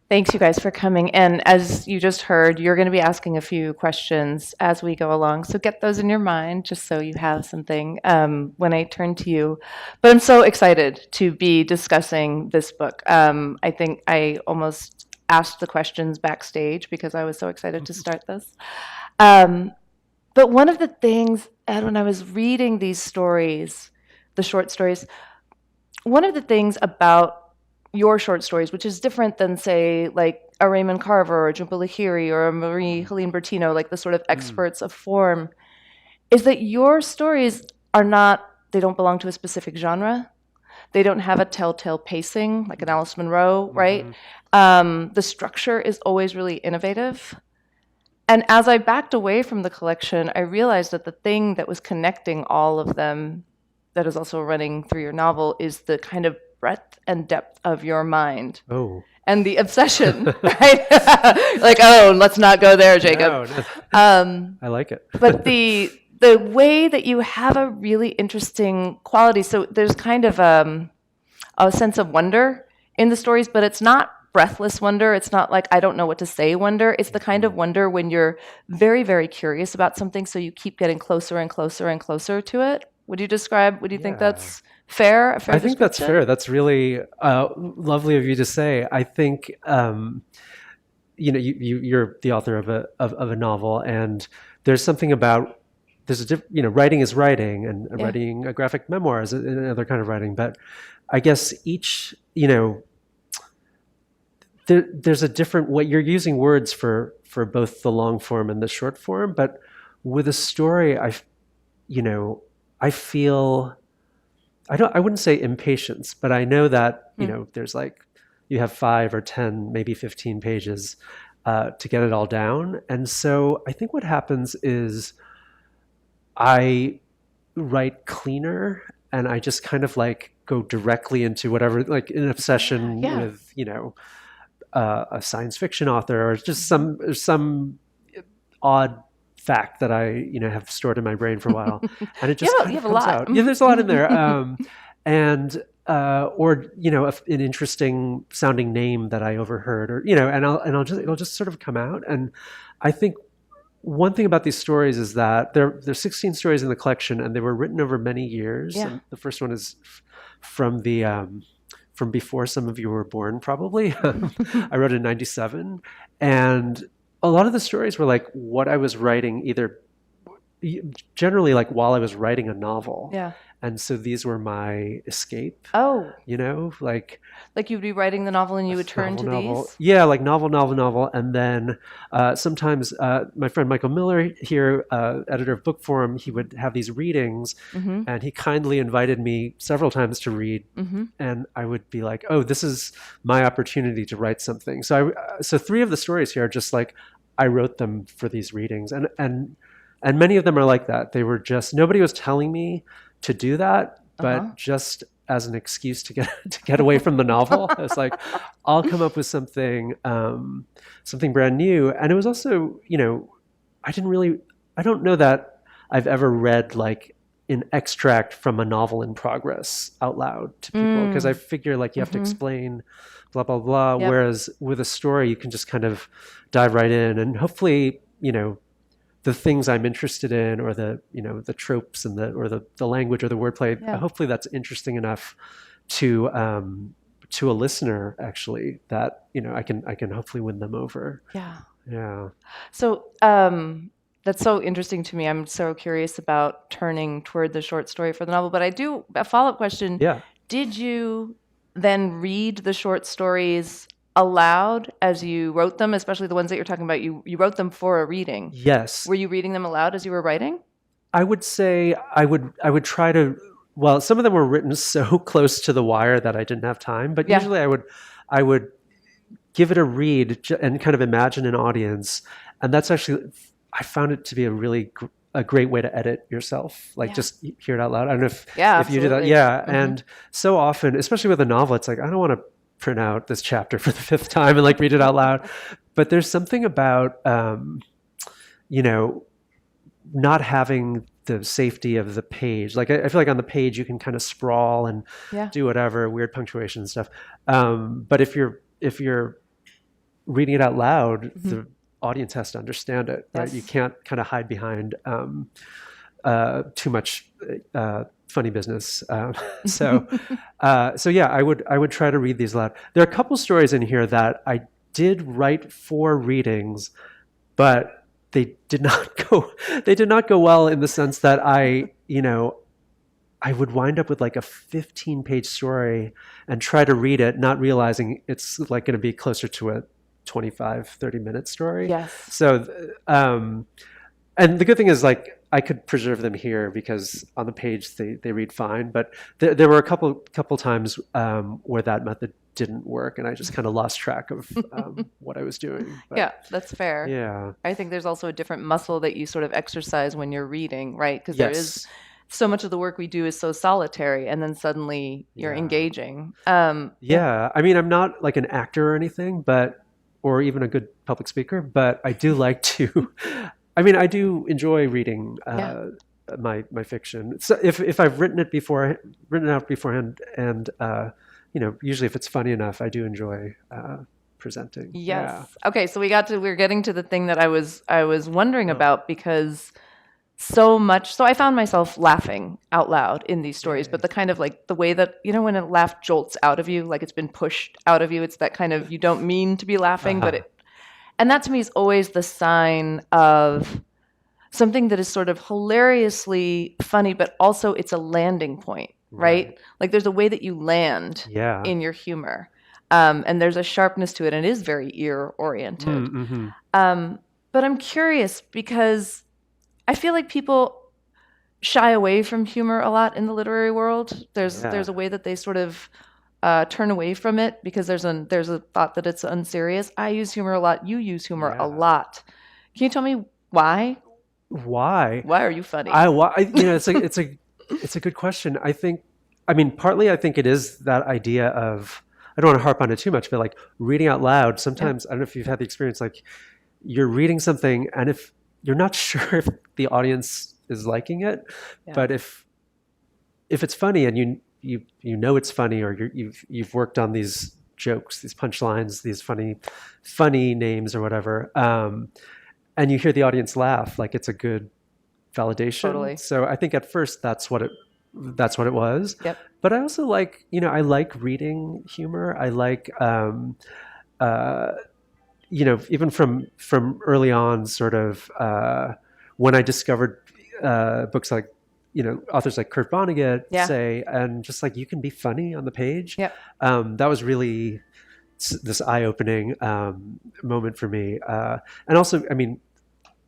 Thanks, you guys, for coming. And as you just heard, you're going to be asking a few questions as we go along. So get those in your mind, just so you have something when I turn to you. But I'm so excited to be discussing this book. I think I almost asked the questions backstage because I was so excited to start this. But one of the things, Ed, when I was reading these stories, the short stories, one of the things about your short stories, which is different than, say, like a Raymond Carver or Jhumpa Lahiri or a Marie-Helene Bertino, like the sort of experts of form, is that your stories are not, they don't belong to a specific genre. They don't have a telltale pacing, like an Alice Munro, right? The structure is always really innovative. And as I backed away from the collection, I realized that the thing that was connecting all of them, that is also running through your novel, is the kind of breadth and depth of your mind. Oh. And the obsession, right? Like, oh, let's not go there, Jacob. No. I like it. But the way that you have a really interesting quality, so there's kind of a sense of wonder in the stories, but it's not breathless wonder. It's not like I don't know what to say wonder. It's the kind of wonder when you're very, very curious about something, so you keep getting closer and closer and closer to it. Would you think that's fair? I think that's fair. That's really lovely of you to say. I think you're the author of a novel, and there's something about writing is writing, and writing a graphic memoir is another kind of writing. But I guess each there's a different way. You're using words for both the long form and the short form, but with a story, I feel, I wouldn't say impatience, but I know that, there's you have 5 or 10, maybe 15 pages to get it all down. And so I think what happens is I write cleaner, and I just kind of go directly into whatever, an obsession with, a science fiction author, or just some odd fact that I have stored in my brain for a while, and it just you have comes a lot. out. Yeah, there's a lot in there, and or an interesting sounding name that I overheard, or it'll just sort of come out. And I think one thing about these stories is that there's 16 stories in the collection, and they were written over many years. Yeah. And the first one is from before some of you were born, probably. I wrote it in 97, and a lot of the stories were what I was writing, generally while I was writing a novel. Yeah. And so these were my escape. Oh. Like you'd be writing the novel and you would turn to these? Yeah, novel. And then sometimes my friend Michael Miller here, editor of Book Forum, he would have these readings, and he kindly invited me several times to read. And I would be like, oh, this is my opportunity to write something. So 3 of the stories here are just I wrote them for these readings. And many of them are like that. They were just, nobody was telling me to do that, but just as an excuse to get away from the novel. It's I'll come up with something brand new. And it was also, I don't know that I've ever read an extract from a novel in progress out loud to people, because I figure you have to explain blah, blah, blah. Yep. Whereas with a story, you can just kind of dive right in, and hopefully, the things I'm interested in, or the tropes and the language or the wordplay, hopefully that's interesting enough to a listener, actually, that I can hopefully win them over. Yeah. So that's so interesting to me. I'm so curious about turning toward the short story for the novel. But I do a follow-up question. Yeah. Did you then read the short stories aloud as you wrote them, especially the ones that you're talking about? You wrote them for a reading. Yes. Were you reading them aloud as you were writing? I would say I would try to. Well, some of them were written so close to the wire that I didn't have time. But usually I would give it a read and kind of imagine an audience. And that's actually, I found it to be a great way to edit yourself. Just hear it out loud. I don't know if you do that. Yeah. And so often, especially with a novel, it's I don't want to print out this chapter for the 5th time and read it out loud. But there's something about, not having the safety of the page. Like I feel like on the page you can kind of sprawl and Yeah. do whatever, weird punctuation and stuff. But if you're reading it out loud, the audience has to understand it, right? Yes. You can't kind of hide behind too much funny business. So yeah, I would try to read these aloud. There are a couple stories in here that I did write for readings, but they did not go well, in the sense that I would wind up with like a 15-page story and try to read it, not realizing it's like going to be closer to a 25, 30-minute story. Yes. So, and the good thing is, like, I could preserve them here because on the page they read fine. But there were a couple times where that method didn't work, and I just kind of lost track of what I was doing. But, Yeah, that's fair. yeah. I think there's also a different muscle that you sort of exercise when you're reading, right? Because there is Yes. so much of the work we do is so solitary, and then suddenly you're Yeah. engaging. Yeah. I mean, I'm not like an actor or anything, or even a good public speaker, but I do like to. I mean, I do enjoy reading Yeah. my fiction. So if I've written out beforehand, and usually if it's funny enough, I do enjoy presenting. Yes. Okay, so we're getting to the thing that I was wondering about, because so I found myself laughing out loud in these stories, but the kind of like the way that, when a laugh jolts out of you, like it's been pushed out of you, it's that kind of, you don't mean to be laughing, but and that to me is always the sign of something that is sort of hilariously funny, but also it's a landing point, right? Like there's a way that you land Yeah. in your humor. And there's a sharpness to it, and it is very ear-oriented. Mm-hmm. But I'm curious, because I feel like people shy away from humor a lot in the literary world. There's a way that they sort of turn away from it because there's a thought that it's unserious. I use humor a lot. You use humor a lot. Can you tell me why? Why? Why are you funny? It's a good question. Partly I think it is that idea of, I don't want to harp on it too much, but like reading out loud. Sometimes, I don't know if you've had the experience, like you're reading something and if you're not sure if the audience is liking it, but if it's funny and you know it's funny, or you've worked on these jokes, these punchlines, these funny names or whatever, and you hear the audience laugh, like it's a good validation. Totally. So I think at first that's what it was. Yep. But I also like, I like reading humor. I like, even from early on, sort of when I discovered books like, authors like Kurt Vonnegut, say, and just like, you can be funny on the page. Yep. That was really this eye-opening moment for me. And also,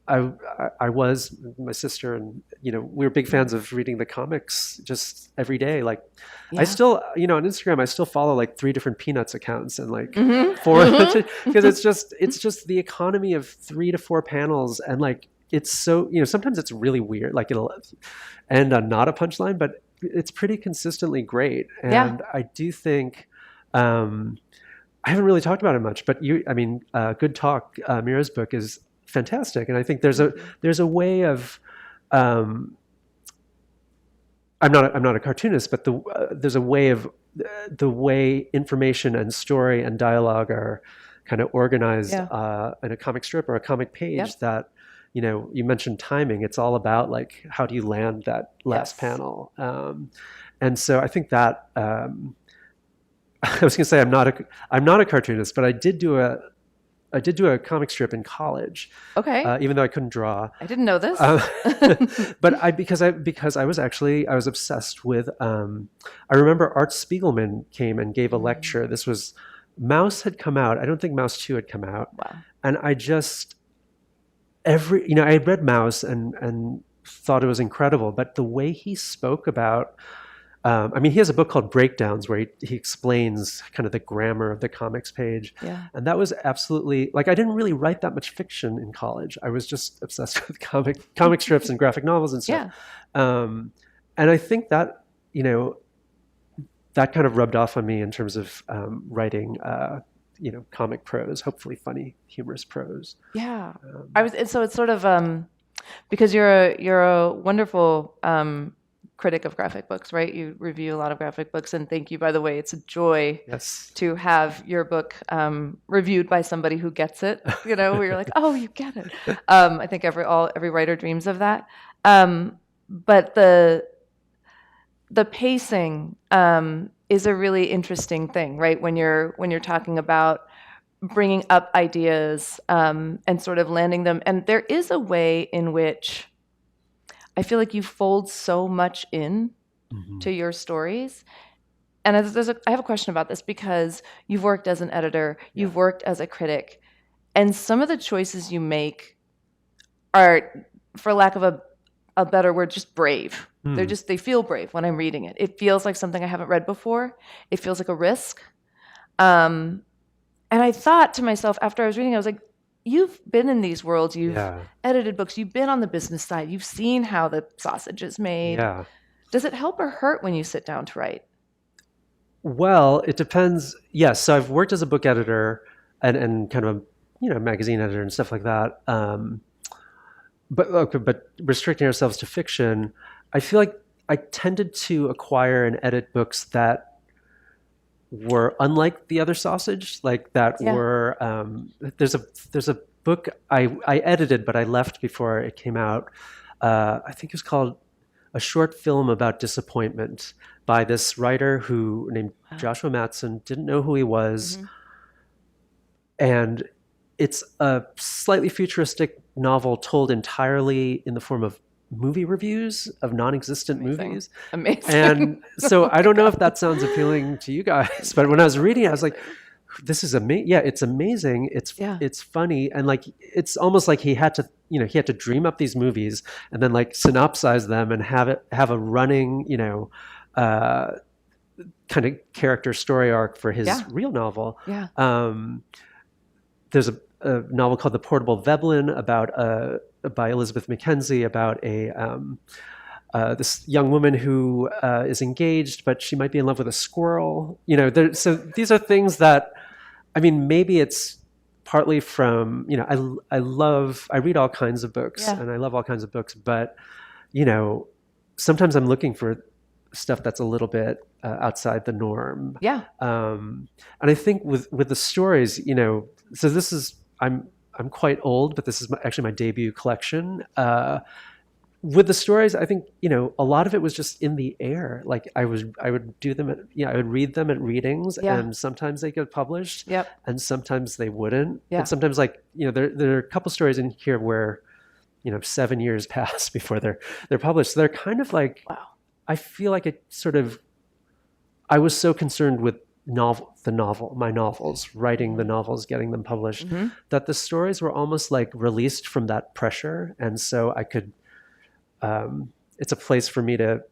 I was, my sister and, we were big fans of reading the comics just every day. Like I still, on Instagram, I still follow like 3 different Peanuts accounts and like 4, because it's just the economy of 3 to 4 panels. And like, it's so, sometimes it's really weird. Like it'll end on not a punchline, but it's pretty consistently great. And I do think, I haven't really talked about it much, but Good Talk, Mira's book is fantastic, and I think there's a way of I'm not a cartoonist, but there's a way of the way information and story and dialogue are kind of organized in a comic strip or a comic page that you mentioned timing. It's all about like, how do you land that last panel, and so I think that I was going to say I'm not a cartoonist, but I did do a comic strip in college. Okay. Even though I couldn't draw. I didn't know this. But because I was obsessed with. I remember Art Spiegelman came and gave a lecture. This was Mouse had come out. I don't think Mouse 2 had come out. Wow. And I just I had read Mouse and thought it was incredible, but the way he spoke about. He has a book called Breakdowns where he explains kind of the grammar of the comics page. Yeah. And that was absolutely, like, I didn't really write that much fiction in college. I was just obsessed with comic strips and graphic novels and stuff. Yeah. And I think that, that kind of rubbed off on me in terms of writing, comic prose, hopefully funny, humorous prose. Yeah. So it's sort of, Because you're a wonderful critic of graphic books, right? You review a lot of graphic books, and thank you, by the way. It's a joy Yes. to have your book reviewed by somebody who gets it. You know, where you're like, oh, you get it. I think every writer dreams of that. But the pacing is a really interesting thing, right? When you're talking about bringing up ideas and sort of landing them. And there is a way in which I feel like you fold so much in to your stories. And I have a question about this because you've worked as an editor, you've worked as a critic, and some of the choices you make are, for lack of a better word, just brave. They feel brave when I'm reading it. It feels like something I haven't read before. It feels like a risk. And I thought to myself after I was reading, I was like, you've been in these worlds, you've edited books, you've been on the business side, you've seen how the sausage is made. Yeah. Does it help or hurt when you sit down to write? Well, it depends. Yes, so I've worked as a book editor and kind of a magazine editor and stuff like that. But restricting ourselves to fiction, I feel like I tended to acquire and edit books that were unlike the other sausage, like that were there's a book I edited but I left before it came out. I think it was called A Short Film About Disappointment by this writer who named Joshua Matson. Didn't know who he was. And it's a slightly futuristic novel told entirely in the form of movie reviews of non-existent movies. Amazing. And so I don't know if that sounds appealing to you guys, but when I was reading it, I was like, this is amazing. Yeah, it's amazing. It's funny. And like, it's almost like he had to dream up these movies and then like synopsize them and have a running, kind of character story arc for his real novel. There's a novel called The Portable Veblen by Elizabeth Mackenzie about this young woman who is engaged, but she might be in love with a squirrel. So these are things that, I mean, maybe it's partly from, I read all kinds of books and I love all kinds of books, but, sometimes I'm looking for stuff that's a little bit outside the norm. And I think with the stories, so this is, I'm quite old, but this is actually my debut collection. With the stories, I think, a lot of it was just in the air. Like I would do them I would read them at readings and sometimes they get published and sometimes they wouldn't. And sometimes there are a couple stories in here where, 7 years pass before they're published. So they're kind of like, I feel like it sort of, I was so concerned with my novels, writing the novels, getting them published, that the stories were almost like released from that pressure. And so I could, it's a place for me to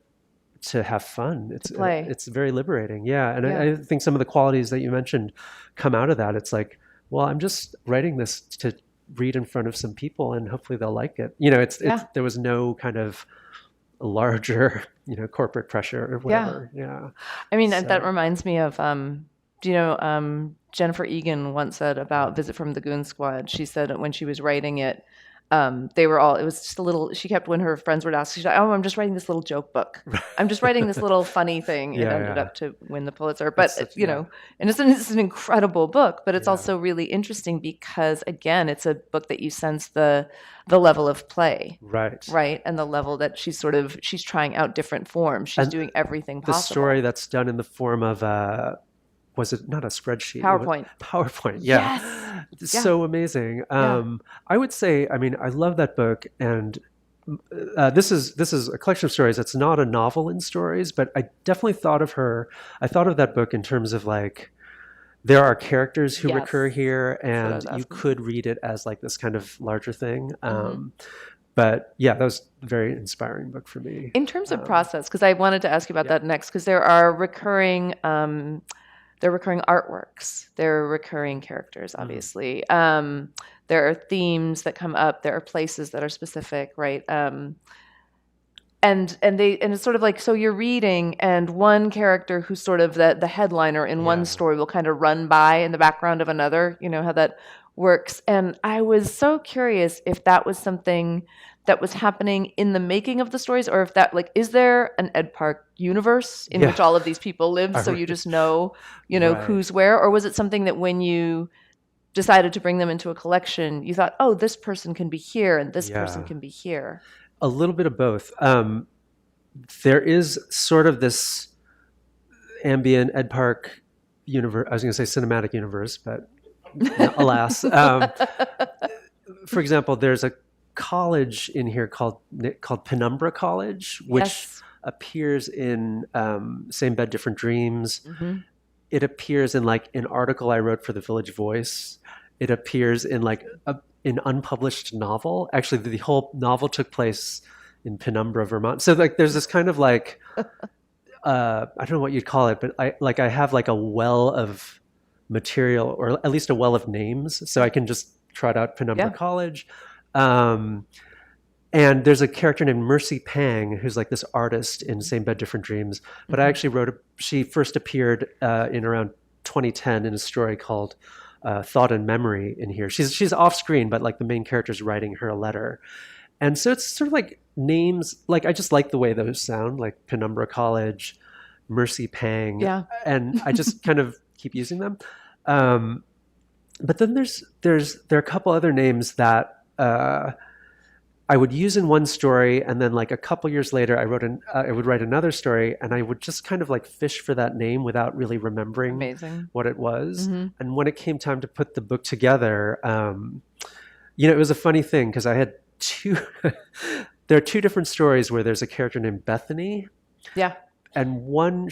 have fun. It's very liberating. Yeah. And I think some of the qualities that you mentioned come out of that. It's like, well, I'm just writing this to read in front of some people and hopefully they'll like it. There was no kind of larger, corporate pressure or whatever. I mean, that reminds me of, Jennifer Egan once said about Visit from the Goon Squad. She said that when she was writing it, it was just a little, she kept, when her friends would ask, she's like, oh, I'm just writing this little joke book. I'm just writing this little funny thing. It ended up to win the Pulitzer. But, and it's an incredible book, but it's also really interesting because, again, it's a book that you sense the level of play. Right. And the level that she's trying out different forms. She's doing everything possible. The story that's done in the form of was it not a spreadsheet? PowerPoint. Yeah. Yes. It's so amazing. I would say, I mean, I love that book. And this is a collection of stories. It's not a novel in stories, but I definitely thought of her. I thought of that book in terms of like, there are characters who recur here and you could read it as like this kind of larger thing. But yeah, that was a very inspiring book for me. In terms of process, because I wanted to ask you about that next, because there are recurring artworks. There are recurring characters, obviously. There are themes that come up. There are places that are specific, right? And it's sort of like, so you're reading, and one character who's sort of the headliner in one story will kind of run by in the background of another. You know how that works. And I was so curious if that was something that was happening in the making of the stories, or if that, like, is there an Ed Park universe in which all of these people live, so you just know, Right. who's where? Or was it something that when you decided to bring them into a collection, you thought, oh, this person can be here and this person can be here? A little bit of both. There is sort of this ambient Ed Park universe. I was going to say cinematic universe, but alas. For example, there's a college in here called Penumbra College, which appears in Same Bed, Different Dreams. Mm-hmm. It appears in like an article I wrote for the Village Voice. It appears in like an unpublished novel. Actually, the whole novel took place in Penumbra, Vermont. So like, there's this kind of like, I don't know what you'd call it, but I have like a well of material, or at least a well of names, so I can just trot out Penumbra College. And there's a character named Mercy Pang, who's like this artist in Same Bed, Different Dreams. But I actually she first appeared in around 2010 in a story called Thought and Memory in here. She's off screen, but like the main character's writing her a letter. And so it's sort of like names, like I just like the way those sound, like Penumbra College, Mercy Pang. Yeah. And I just kind of keep using them. But then there are a couple other names that I would use in one story, and then like a couple years later, I would write another story, and I would just kind of like fish for that name without really remembering what it was. Mm-hmm. And when it came time to put the book together, it was a funny thing because I had there are two different stories where there's a character named Bethany. Yeah. And one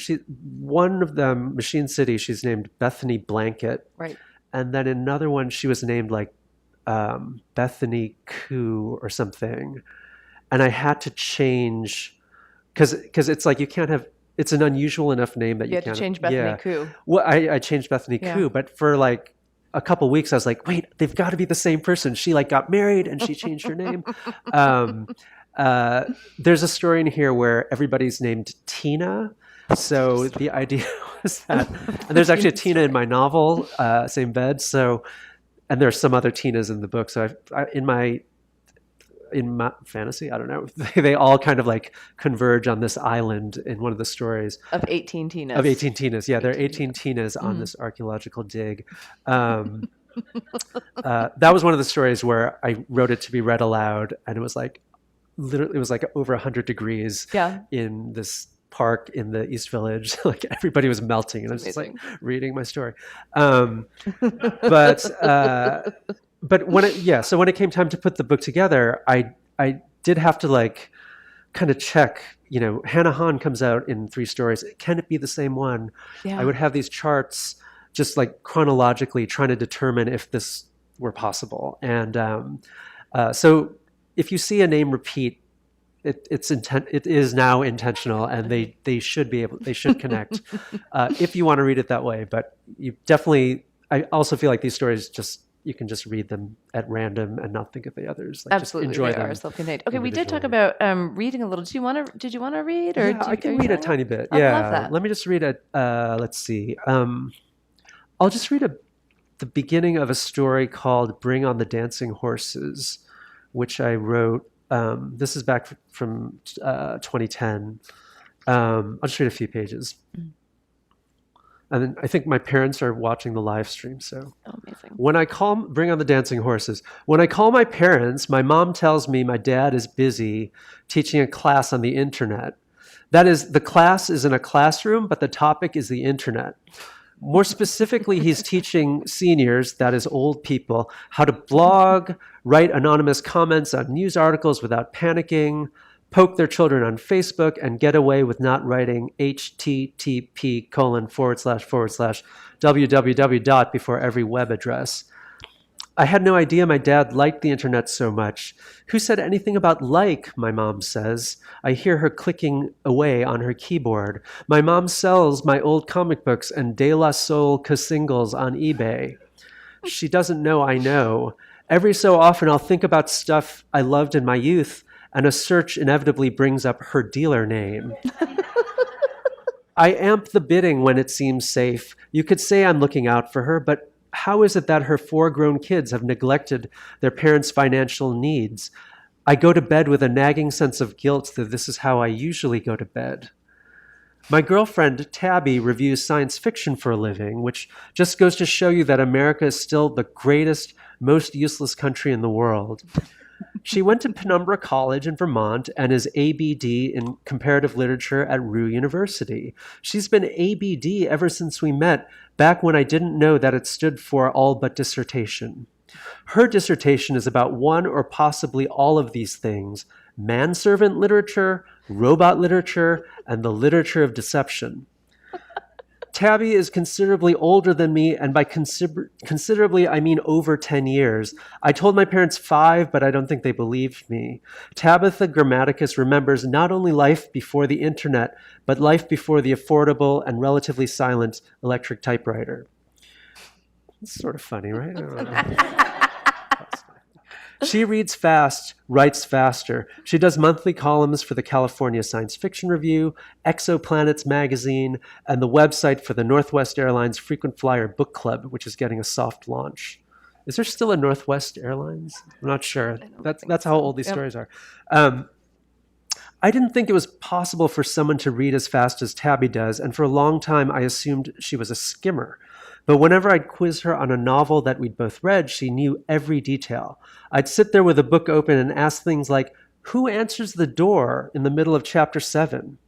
of them, Machine City, she's named Bethany Blanket. Right. And then another one, she was named like Bethany Koo or something. And I had to change because it's like you can't have, it's an unusual enough name that you had can't. To change Bethany Koo. Well, I changed Bethany Koo, but for like a couple weeks, I was like, wait, they've got to be the same person. She like got married and she changed her name. There's a story in here where everybody's named Tina. So the idea was that, and there's actually a Tina in my novel, Same Bed. So, and there's some other Tinas in the book. So in my fantasy, I don't know, they all kind of like converge on this island in one of the stories. Of 18 Tinas. Of 18 Tinas. Yeah, there are 18 Tinas on this archaeological dig. That was one of the stories where I wrote it to be read aloud, and it was like, literally, it was like over 100 degrees in this park in the East Village. Like everybody was melting, and I was just like reading my story. But when it came time to put the book together, I did have to like kind of check, Hannah Hahn comes out in 3 stories. Can it be the same one? Yeah. I would have these charts just like chronologically trying to determine if this were possible. And so if you see a name repeat, it is now intentional, and they should connect if you want to read it that way. But you definitely, I also feel like these stories you can just read them at random and not think of the others. Like, absolutely, just enjoy they them are self-contained. Okay, we did talk about reading a little. Did you want to read, or I can read a tiny bit? I love that. Let me just read it. Let's see. I'll just read the beginning of a story called "Bring on the Dancing Horses," which I wrote. This is back from 2010. I'll just read a few pages. And then I think my parents are watching the live stream. So amazing. Bring on the dancing horses. When I call my parents, my mom tells me my dad is busy teaching a class on the internet. That is, the class is in a classroom, but the topic is the internet. More specifically, he's teaching seniors, that is old people, how to blog, write anonymous comments on news articles without panicking, poke their children on Facebook, and get away with not writing http://www. before every web address. I had no idea my dad liked the internet so much. Who said anything about like, my mom says. I hear her clicking away on her keyboard. My mom sells my old comic books and De La Soul singles on eBay. She doesn't know I know. Every so often I'll think about stuff I loved in my youth, and a search inevitably brings up her dealer name. I amp the bidding when it seems safe. You could say I'm looking out for her, but how is it that her 4 grown kids have neglected their parents' financial needs? I go to bed with a nagging sense of guilt that this is how I usually go to bed. My girlfriend, Tabby, reviews science fiction for a living, which just goes to show you that America is still the greatest, most useless country in the world. She went to Penumbra College in Vermont and is ABD in comparative literature at Rue University. She's been ABD ever since we met, back when I didn't know that it stood for all but dissertation. Her dissertation is about one or possibly all of these things: manservant literature, robot literature, and the literature of deception. Tabby is considerably older than me, and by considerably, I mean over 10 years. I told my parents 5, but I don't think they believed me. Tabitha Grammaticus remembers not only life before the internet, but life before the affordable and relatively silent electric typewriter. It's sort of funny, right? I don't know. She reads fast, writes faster. She does monthly columns for the California Science Fiction Review, Exoplanets magazine, and the website for the Northwest Airlines Frequent Flyer Book Club, which is getting a soft launch. Is there still a Northwest Airlines? I'm not sure. That's how old these stories are. I didn't think it was possible for someone to read as fast as Tabby does, and for a long time I assumed she was a skimmer. But whenever I'd quiz her on a novel that we'd both read, she knew every detail. I'd sit there with a book open and ask things like, who answers the door in the middle of chapter 7?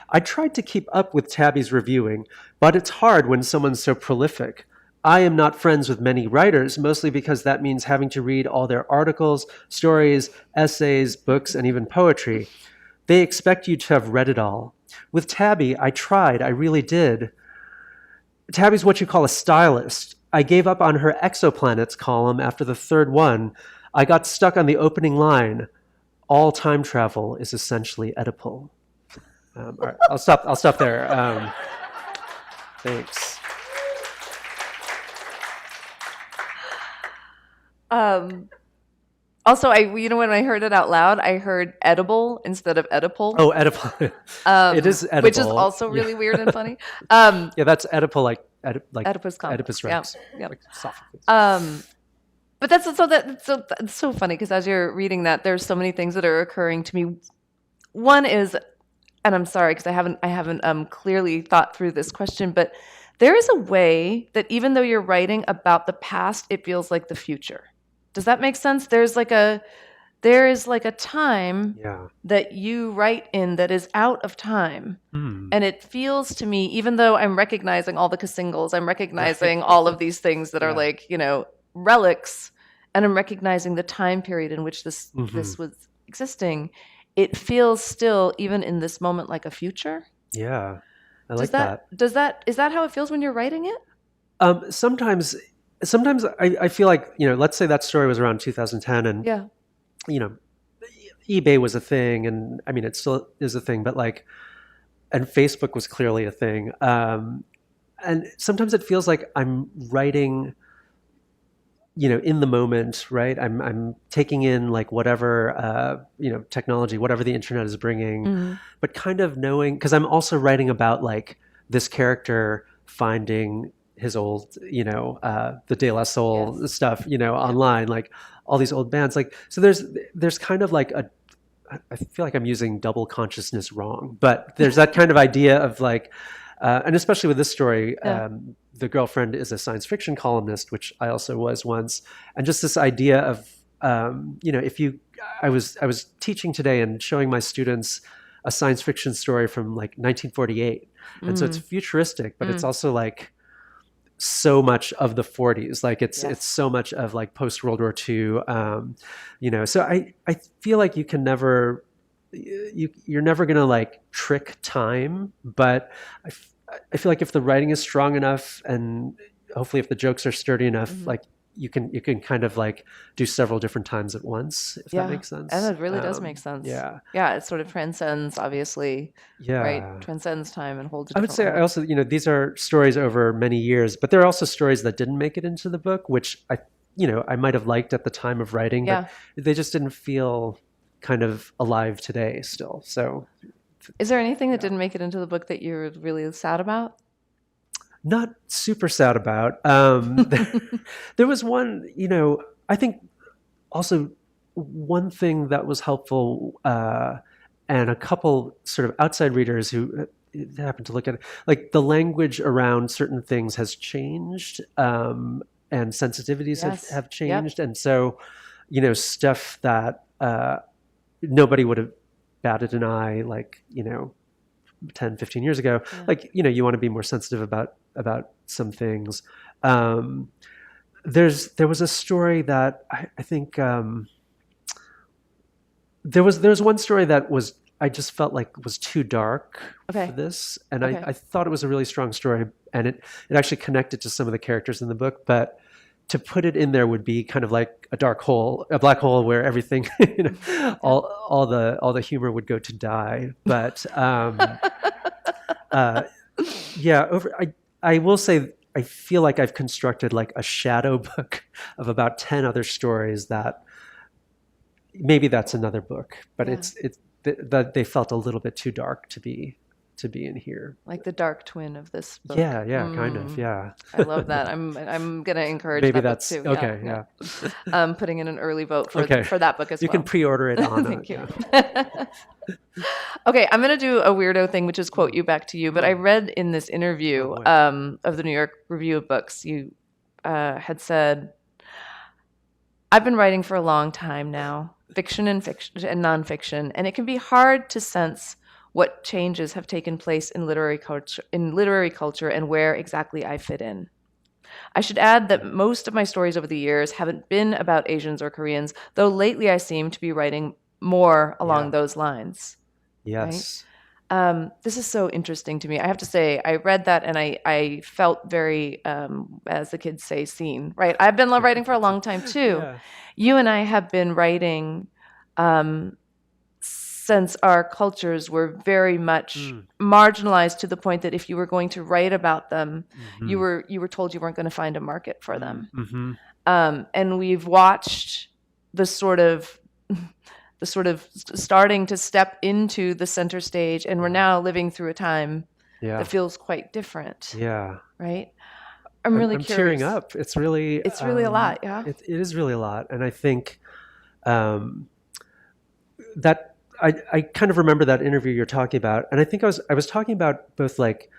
I tried to keep up with Tabby's reviewing, but it's hard when someone's so prolific. I am not friends with many writers, mostly because that means having to read all their articles, stories, essays, books, and even poetry. They expect you to have read it all. With Tabby, I tried, I really did. Tabby's what you call a stylist. I gave up on her exoplanets column after the third one. I got stuck on the opening line. All time travel is essentially Oedipal. All right, I'll stop there. Thanks. Also, when I heard it out loud, I heard edible instead of Oedipal. Oh, Oedipal. It is edible. Which is also really weird and funny. Yeah, that's Oedipal, like Oedipus complex. Oedipus Rex. Yeah. Like Sophocles. But that's so funny, because as you're reading that, there's so many things that are occurring to me. One is, and I'm sorry because I haven't clearly thought through this question, but there is a way that even though you're writing about the past, it feels like the future. Does that make sense? There is like a time that you write in that is out of time. And it feels to me, even though I'm recognizing all the casingles, I'm recognizing all of these things that are like, relics, and I'm recognizing the time period in which this was existing, it feels still, even in this moment, like a future. Yeah. I like that. Is that how it feels when you're writing it? Sometimes I feel like, let's say that story was around 2010 and, eBay was a thing, and I mean, it still is a thing, but and Facebook was clearly a thing. And sometimes it feels like I'm writing, in the moment, right? I'm taking in whatever, technology, whatever the internet is bringing, but kind of knowing, because I'm also writing about this character finding his old, the De La Soul stuff, online, all these old bands. So there's kind of I feel like I'm using double consciousness wrong, but there's that kind of idea of and especially with this story, the girlfriend is a science fiction columnist, which I also was once. And just this idea of, I was teaching today and showing my students a science fiction story from 1948. And so it's futuristic, but it's also so much of the 40s. It's so much of post World War II. So I feel like you can never, you're never going to trick time, but I feel like if the writing is strong enough, and hopefully if the jokes are sturdy enough, you can kind of do several different times at once, if that makes sense. And it really does make sense. Yeah, it sort of transcends, obviously. Yeah, right. Transcends time and holds. I would say I also, these are stories over many years, but there are also stories that didn't make it into the book, which I might have liked at the time of writing, but they just didn't feel kind of alive today still. So, is there anything that didn't make it into the book that you're really sad about? Not super sad about. There was one, I think also one thing that was helpful, and a couple sort of outside readers who happened to look at it, like the language around certain things has changed, and sensitivities Yes. have Yep. changed. And so, stuff that nobody would have batted an eye, like, 10, 15 years ago, Yeah. like, you want to be more sensitive about some things. There was a story that I think, there was one story that I just felt like was too dark for Okay. this, and Okay. I thought it was a really strong story, and it actually connected to some of the characters in the book, but to put it in there would be kind of like a dark hole, a black hole where everything, all the humor would go to die. But yeah, I will say I feel like I've constructed like a shadow book of about 10 other stories that maybe that's another book, but Yeah. it's that they felt a little bit too dark to be in here. Like the dark twin of this book. Yeah, kind of, yeah. I love that. I'm gonna encourage Maybe that book that's too. okay. Yeah. Putting in an early vote for Okay. for that book as You well. can pre-order it on. Thank you. Okay, I'm gonna do a weirdo thing, which is quote you back to you. But I read in this interview boy. of the New York Review of Books, you had said, "I've been writing for a long time now, fiction and nonfiction, and it can be hard to sense what changes have taken place in literary culture and where exactly I fit in. I should add that most of my stories over the years haven't been about Asians or Koreans, though lately I seem to be writing more along those lines." Yes. Right? This is so interesting to me. I have to say, I read that and I felt very, as the kids say, seen. Right? I've been writing for a long time too. Yeah. You and I have been writing since our cultures were very much marginalized to the point that if you were going to write about them, you were told you weren't going to find a market for them. And we've watched the sort of starting to step into the center stage, and we're now living through a time that feels quite different. Yeah. Right? I'm really I'm curious. tearing up. It's really a lot. Yeah. It is really a lot, and I think that I kind of remember that interview you're talking about, and I think I was talking about both like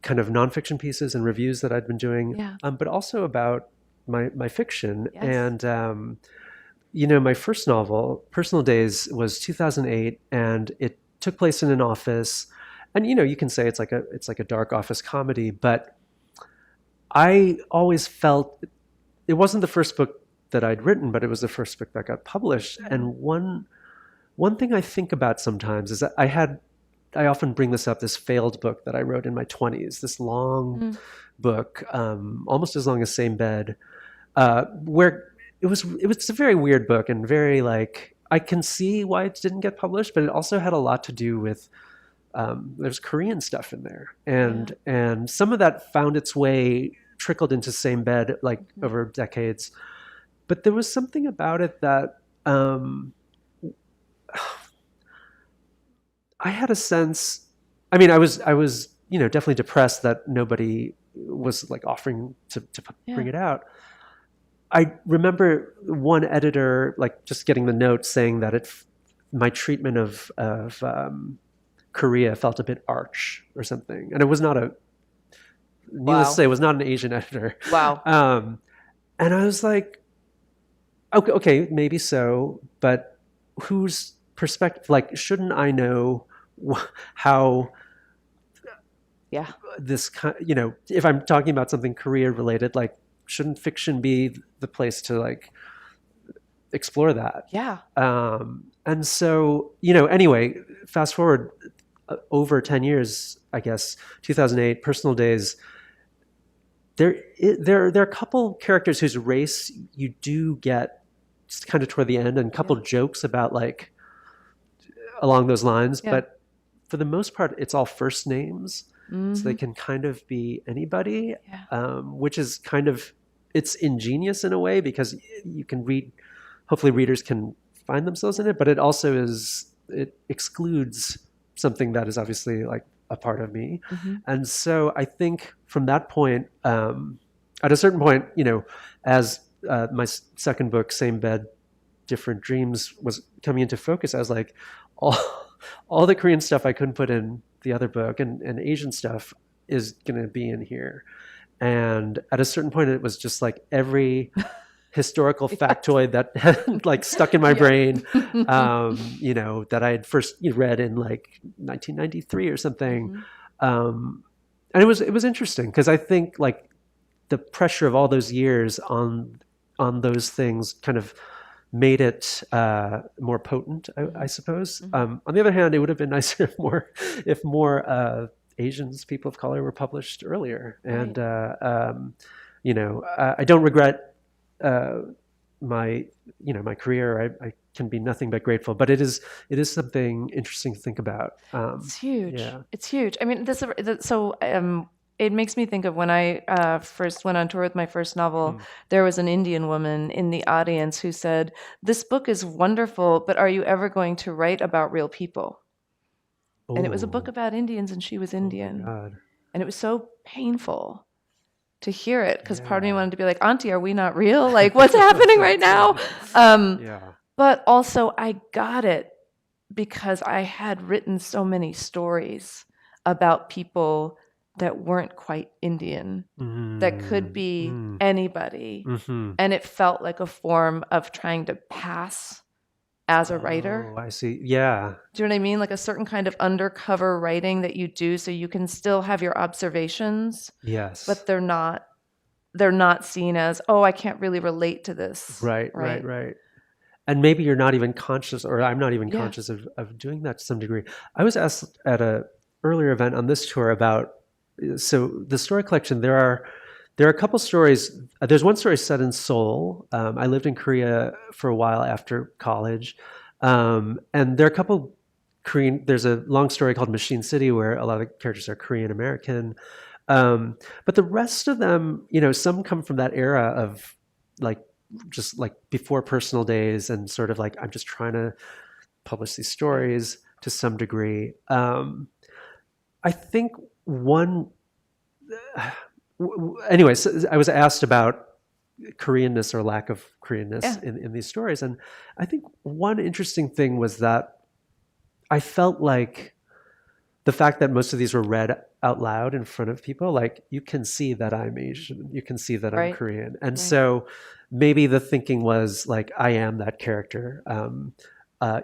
kind of nonfiction pieces and reviews that I'd been doing, but also about my fiction. Yes. And my first novel, Personal Days, was 2008, and it took place in an office. And you can say it's like a dark office comedy, but I always felt it wasn't the first book that I'd written, but it was the first book that got published. And one thing I think about sometimes is that I often bring this up, this failed book that I wrote in my 20s, this long book, almost as long as Same Bed, where it was a very weird book and very like, I can see why it didn't get published, but it also had a lot to do with there's Korean stuff in there, and some of that found its way, trickled into Same Bed like over decades, but there was something about it that I had a sense. I mean, I was definitely depressed that nobody was like offering to bring it out. I remember one editor like just getting the note saying that my treatment of Korea felt a bit arch or something, and it was not needless to say, it was not an Asian editor. Wow. And I was like, okay, maybe so, but whose perspective? Like, shouldn't I know how? This kind, if I'm talking about something Korea related, like, shouldn't fiction be the place to like explore that? Yeah. And so, anyway, fast forward over 10 years, I guess, 2008, Personal Days. There are a couple characters whose race you do get just kind of toward the end, and a couple jokes about like along those lines. But for the most part, it's all first names. So they can kind of be anybody, which is kind of, it's ingenious in a way because you can hopefully readers can find themselves in it, but it also it excludes something that is obviously like a part of me. And so I think from that point, at a certain point, as my second book, Same Bed, different dreams was coming into focus, I was like, all, all the Korean stuff I couldn't put in the other book, and Asian stuff is going to be in here. And at a certain point, it was just like every historical factoid that had like stuck in my brain, that I had first read in like 1993 or something. And it was interesting because I think like the pressure of all those years on those things kind of made it more potent, I suppose. On the other hand, it would have been nicer if more Asians, people of color, were published earlier. And I don't regret my career. I can be nothing but grateful. But it is something interesting to think about. It's huge. Yeah. It's huge. I mean, it makes me think of when I first went on tour with my first novel. There was an Indian woman in the audience who said, "This book is wonderful, but are you ever going to write about real people?" And it was a book about Indians, and she was Indian. Oh my God. And it was so painful to hear it because part of me wanted to be like, "Auntie, are we not real? Like, what's happening right now?" But also, I got it because I had written so many stories about people that weren't quite Indian, that could be anybody. And it felt like a form of trying to pass as a writer. Oh, I see. Yeah. Do you know what I mean? Like a certain kind of undercover writing that you do so you can still have your observations. Yes. But they're not seen as, oh, I can't really relate to this. Right. And maybe you're not even conscious, or I'm not even conscious of doing that to some degree. I was asked at a earlier event on this tour about, so the story collection, there are a couple stories. There's one story set in Seoul. I lived in Korea for a while after college. And there are a couple Korean, there's a long story called Machine City where a lot of the characters are Korean American. But the rest of them, some come from that era of like, just like before personal days and sort of like, I'm just trying to publish these stories to some degree. I think anyways, I was asked about Koreanness or lack of Koreanness in these stories. And I think one interesting thing was that I felt like the fact that most of these were read out loud in front of people, like you can see that I'm Asian, you can see that I'm Korean. And so maybe the thinking was like, I am that character.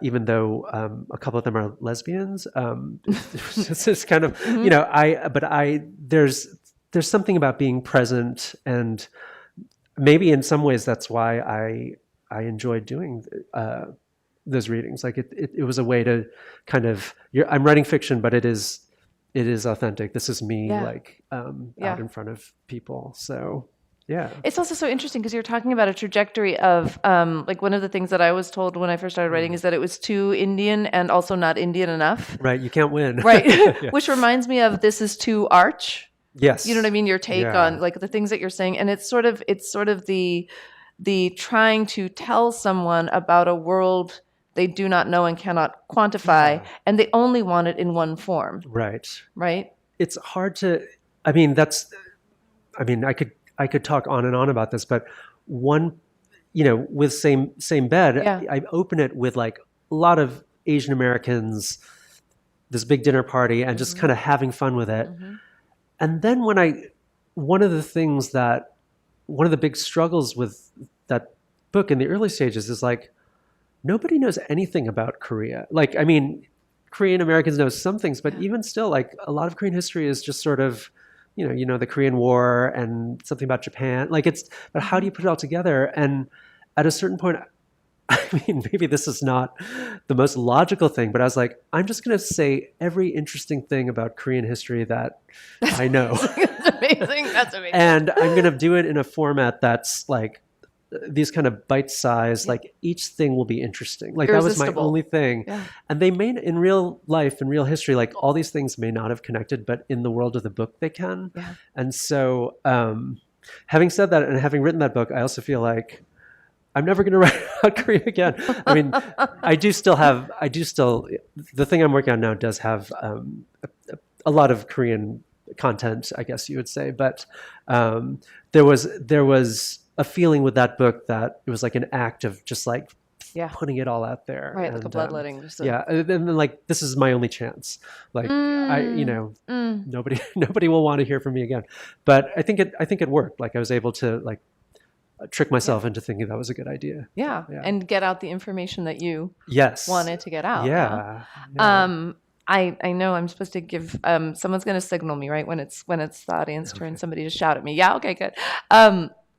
Even though a couple of them are lesbians, it's just kind of, there's something about being present, and maybe in some ways that's why I enjoyed doing those readings. Like it was a way to kind of, I'm writing fiction, but it is authentic. This is me, out in front of people. So. Yeah. It's also so interesting because you're talking about a trajectory of, like one of the things that I was told when I first started writing is that it was too Indian and also not Indian enough. Right. You can't win. Right. Which reminds me of this is too arch. Yes. You know what I mean? Your take on like the things that you're saying. And it's sort of the trying to tell someone about a world they do not know and cannot quantify, and they only want it in one form. Right. Right. It's hard to, I could talk on and on about this, but one, with same bed, I open it with like a lot of Asian Americans, this big dinner party, and just kind of having fun with it. And then one of the big struggles with that book in the early stages is like, nobody knows anything about Korea. Like, Korean Americans know some things, but even still, like a lot of Korean history is just sort of, the Korean War and something about Japan. Like but how do you put it all together? And at a certain point, maybe this is not the most logical thing, but I was like, I'm just going to say every interesting thing about Korean history that I know. That's amazing. That's amazing. And I'm going to do it in a format that's like these kind of bite-sized, like each thing will be interesting. Like that was my only thing. Yeah. And they may, in real life, in real history, like all these things may not have connected, but in the world of the book, they can. Yeah. And so having said that, and having written that book, I also feel like I'm never going to write about Korea again. I do still, the thing I'm working on now does have a lot of Korean content, I guess you would say. But there was a feeling with that book that it was like an act of just like Yeah. putting it all out there. Right, like a And, bloodletting. Just a, yeah, and then like this is my only chance. Like nobody will want to hear from me again. But I think it worked. Like I was able to like trick myself into thinking that was a good idea. Yeah, and get out the information that you Yes. wanted to get out. Yeah. I know I'm supposed to give someone's going to signal me right when it's the audience turn, somebody to shout at me. Yeah, okay, good.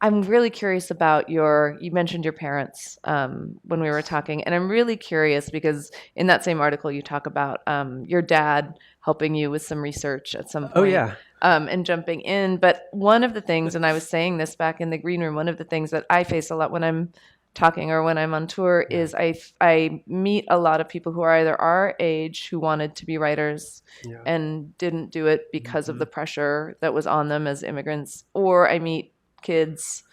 I'm really curious about you mentioned your parents when we were talking, and I'm really curious because in that same article you talk about your dad helping you with some research at some point. Oh yeah. And jumping in. But one of the things, and I was saying this back in the green room, one of the things that I face a lot when I'm talking or when I'm on tour is I meet a lot of people who are either our age who wanted to be writers and didn't do it because of the pressure that was on them as immigrants, or I meet kids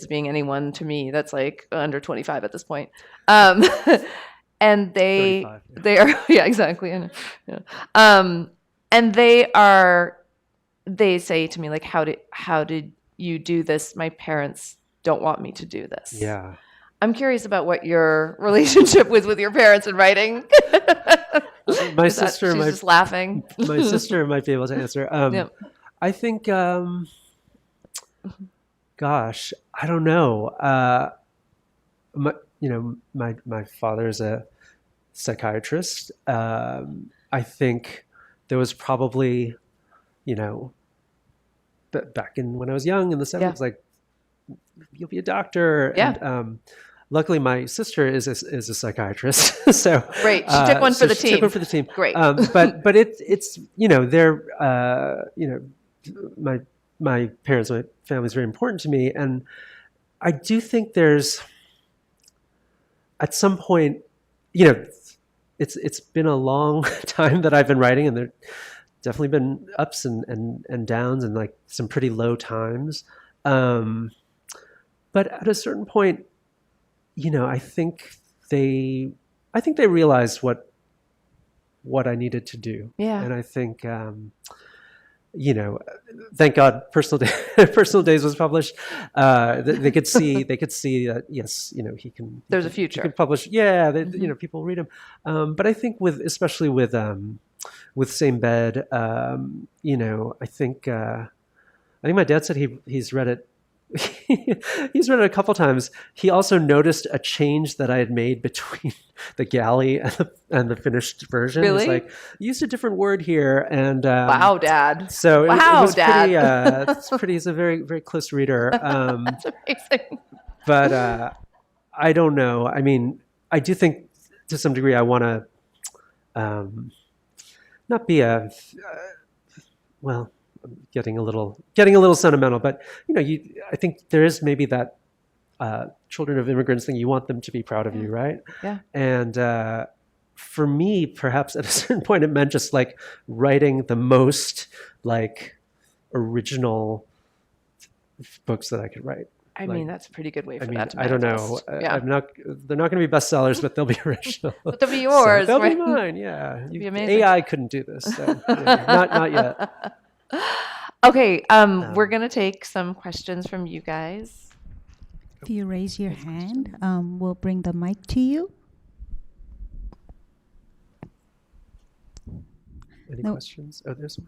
being anyone to me that's like under 25 at this point. And they are exactly. And they say to me like, how did you do this? My parents don't want me to do this. Yeah. I'm curious about what your relationship was with your parents in writing. My sister, she's just laughing. My sister might be able to answer. I think, gosh, I don't know. My father's a psychiatrist. I think there was probably, back in when I was young in the 70s, like you'll be a doctor. Yeah. And luckily my sister is a psychiatrist. So great. She took one for the team. Took one for the team. Great. But it's they're my parents, my family is very important to me, and I do think there's at some point, it's been a long time that I've been writing, and there definitely been ups and downs and like some pretty low times. But at a certain point, I think they realized what I needed to do. Yeah. And I think, thank God Personal Days was published. They could see that, yes, he can. There's a future. He can publish. Yeah. People read him. But I think especially with Same Bed, I think my dad said he's read it. He's read it a couple times. He also noticed a change that I had made between the galley and the finished version. Really? It's like, you used a different word here, and wow, Dad. So it was Dad. pretty. He's a very, very close reader. That's amazing. But I don't know. I mean, I do think to some degree I want to not be well. I'm getting a little sentimental, but I think there is maybe that children of immigrants thing. You want them to be proud of you, right? Yeah. And for me, perhaps at a certain point, it meant just like writing the most like original books that I could write. I mean, that's a pretty good way for that to I don't manifest. know. Yeah. They're not going to be bestsellers, but they'll be original. But they'll be yours. So they'll right? be mine. Yeah. Be amazing. AI couldn't do this. So, not yet. Okay, we're going to take some questions from you guys. If you raise your hand, we'll bring the mic to you. Any questions? Oh, there's one.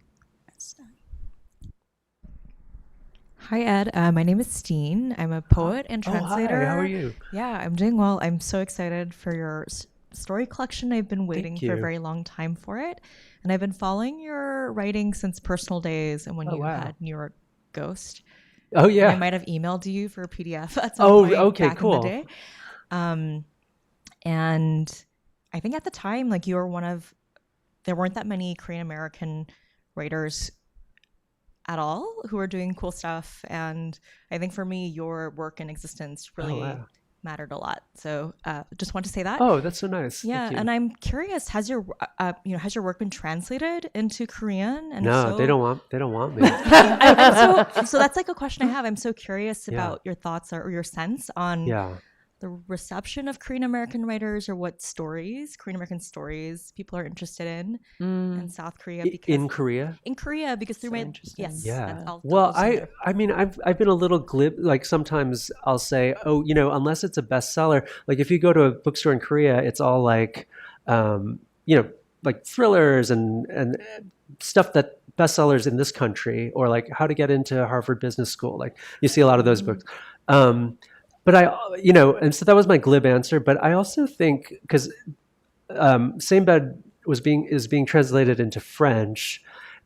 Hi, Ed. My name is Steen. I'm a poet and translator. Hi. How are you? Yeah, I'm doing well. I'm so excited for your story collection. I've been waiting for a very long time for it. And I've been following your writing since Personal Days and when you had New York Ghost. Oh, yeah. I might have emailed you for a PDF at some point okay, back cool. in the day. And I think at the time, like you were there weren't that many Korean American writers at all who are doing cool stuff. And I think for me, your work and existence really mattered a lot. So just want to say that. Oh, that's so nice. Yeah. Thank you. And I'm curious, has your work been translated into Korean? And no, they don't want me. So that's like a question I have. I'm so curious about your thoughts or your sense on the reception of Korean American writers, or what stories, Korean American stories, people are interested in South Korea, because In Korea? in Korea, because through So my interesting. yes, Yeah. that's, I'll Well, throw those in there. I mean, I've been a little glib. Like sometimes I'll say, oh, unless it's a bestseller, like if you go to a bookstore in Korea, it's all like, like thrillers and stuff that bestsellers in this country, or like how to get into Harvard Business School. Like you see a lot of those books. But and so that was my glib answer. But I also think because Same Bed is being translated into French.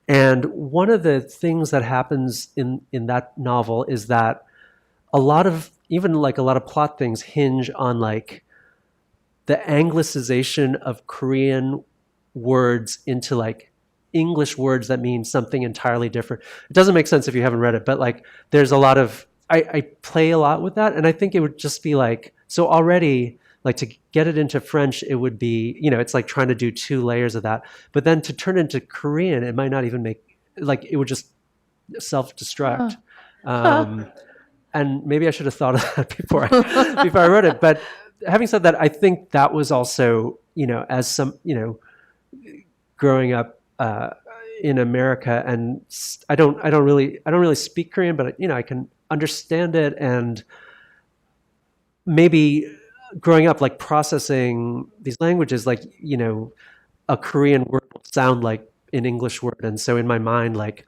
And one of the things that happens in that novel is that a lot of plot things hinge on like the anglicization of Korean words into like English words that mean something entirely different. It doesn't make sense if you haven't read it, but like there's a lot of, I play a lot with that. And I think it would just be like, so already like to get it into French, it would be, it's like trying to do 2 layers of that. But then to turn into Korean, it might not even make, like it would just self-destruct. And maybe I should have thought of that before I wrote it. But having said that, I think that was also, as some, growing up in America, and I don't really speak Korean, but I can understand it, and maybe growing up like processing these languages, like a Korean word will sound like an English word, and so in my mind, like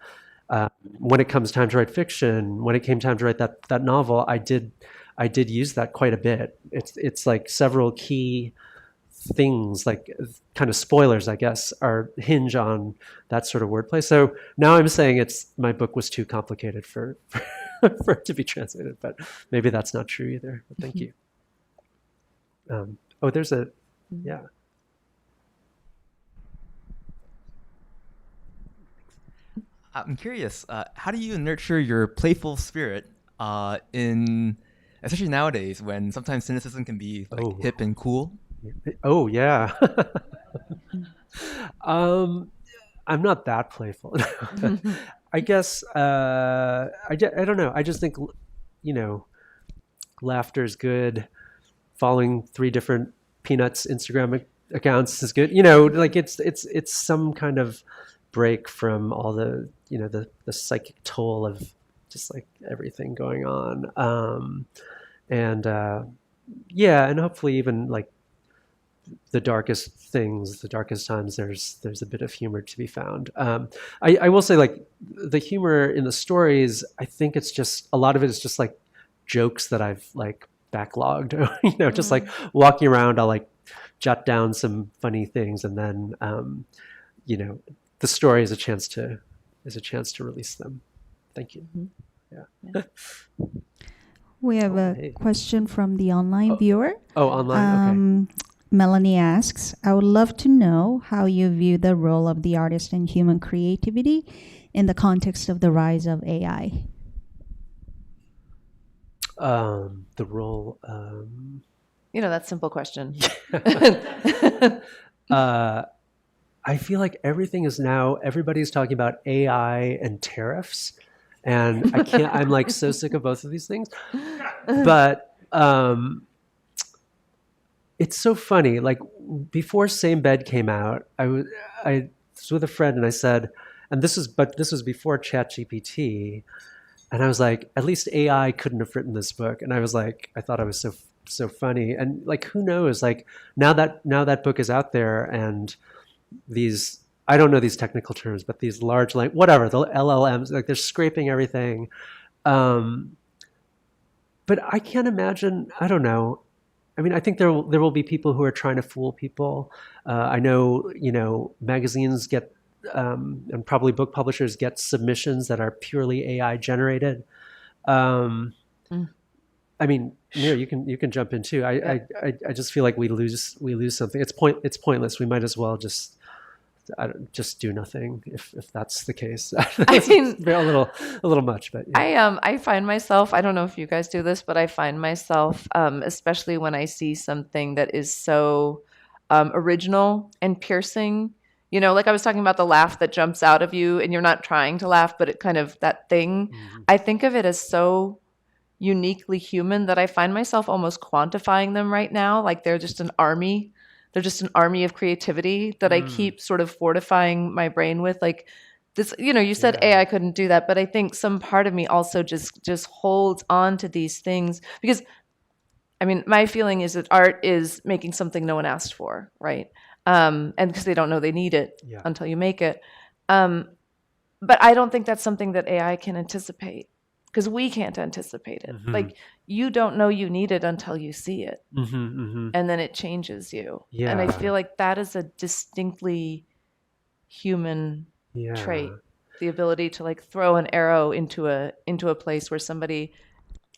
when it comes time to write fiction, when it came time to write that novel, I did use that quite a bit. It's like several key things, like kind of spoilers, I guess, are hinge on that sort of wordplay. So now I'm saying my book was too complicated for it to be translated, but maybe that's not true either. But thank you. There's a, yeah. I'm curious, how do you nurture your playful spirit especially nowadays when sometimes cynicism can be like hip and cool? Oh yeah. I'm not that playful. I guess I don't know. I just think laughter's good. Following 3 different Peanuts Instagram accounts is good. Like it's some kind of break from all the the psychic toll of just like everything going on. And hopefully even like the darkest things, the darkest times, there's a bit of humor to be found. I will say, like, the humor in the stories, I think it's just, a lot of it is just like jokes that I've like backlogged, just like walking around, I'll like jot down some funny things, and then the story is a chance to release them. Thank you. Yeah. We have a question from the online viewer. Oh, online. Okay. Melanie asks, I would love to know how you view the role of the artist in human creativity in the context of the rise of AI. The role. That simple question. I feel like everybody's talking about AI and tariffs, and I'm like so sick of both of these things. But it's so funny. Like before Same Bed came out, I was with a friend, and I said, and this was before ChatGPT, and I was like, at least AI couldn't have written this book. And I was like, I thought I was so funny. And like, who knows? Like now that book is out there, and these, I don't know these technical terms, but these large whatever, the LLMs, like they're scraping everything. But I can't imagine, I don't know. I mean, I think there will be people who are trying to fool people. I know, magazines get, and probably book publishers get submissions that are purely AI generated. I mean, Mira, you can jump in too. I just feel like we lose something. It's pointless. We might as well just do nothing if that's the case. I mean, a little much, but yeah. I find myself, I don't know if you guys do this, but I find myself, especially when I see something that is so original and piercing, like I was talking about the laugh that jumps out of you and you're not trying to laugh, but it kind of, that thing, I think of it as so uniquely human that I find myself almost quantifying them right now. Like they're just an army. They're just an army of creativity that I keep sort of fortifying my brain with. Like this, you said AI couldn't do that, but I think some part of me also just holds on to these things because, I mean, my feeling is that art is making something no one asked for, right? And because they don't know they need it until you make it. But I don't think that's something that AI can anticipate because we can't anticipate it. Like you don't know you need it until you see it. And then it changes you. Yeah. And I feel like that is a distinctly human trait. The ability to like throw an arrow into a place where somebody,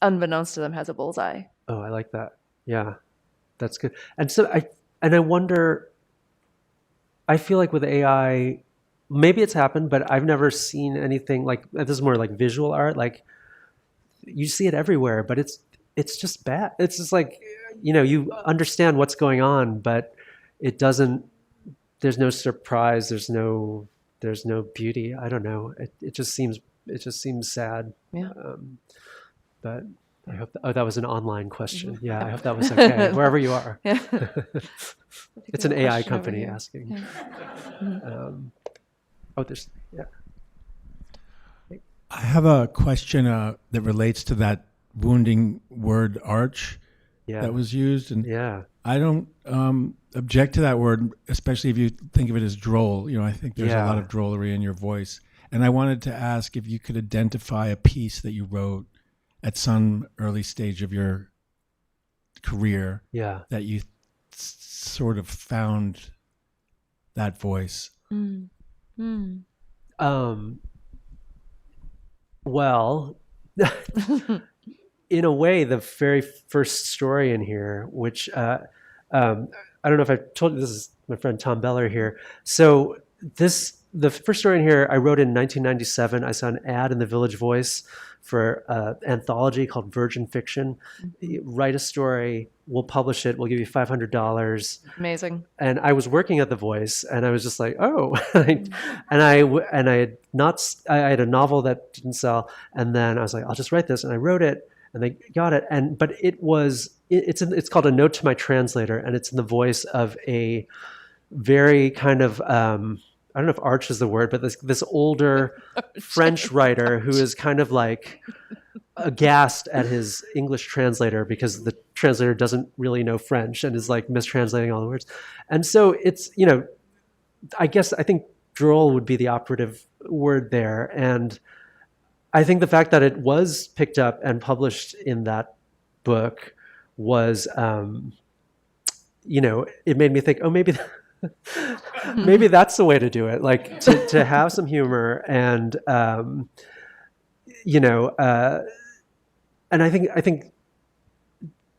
unbeknownst to them, has a bullseye. Oh, I like that. Yeah, that's good. And so I wonder, I feel like with AI, maybe it's happened, but I've never seen anything like this. Is more like visual art. Like you see it everywhere, but it's just bad. It's just like, you understand what's going on, but it doesn't, there's no surprise. There's no beauty. I don't know. It just seems sad. Yeah. But I hope that was an online question. Yeah, I hope that was okay, wherever you are. Yeah. It's an AI Question over company here. asking. Yeah. There's, yeah. I have a question that relates to that wounding word arch that was used. And I don't object to that word, especially if you think of it as droll. I think there's a lot of drollery in your voice. And I wanted to ask if you could identify a piece that you wrote at some early stage of your career that you sort of found that voice. Well, in a way, the very first story in here, which I don't know if I've told you, this is my friend Tom Beller here. So the first story in here I wrote in 1997. I saw an ad in the Village Voice for an anthology called Virgin Fiction. Write a story, we'll publish it, we'll give you $500. Amazing. And I was working at the Voice, and I was just like, oh, and I had a novel that didn't sell, and then I was like, I'll just write this, and I wrote it, and they got it, but it's called A Note to My Translator, and it's in the voice of a very kind of I don't know if arch is the word, but this older French writer who is kind of like aghast at his English translator because the translator doesn't really know French and is like mistranslating all the words. And so it's, I think droll would be the operative word there. And I think the fact that it was picked up and published in that book was, it made me think, oh, maybe that's the way to do it. Like to have some humor and, and I think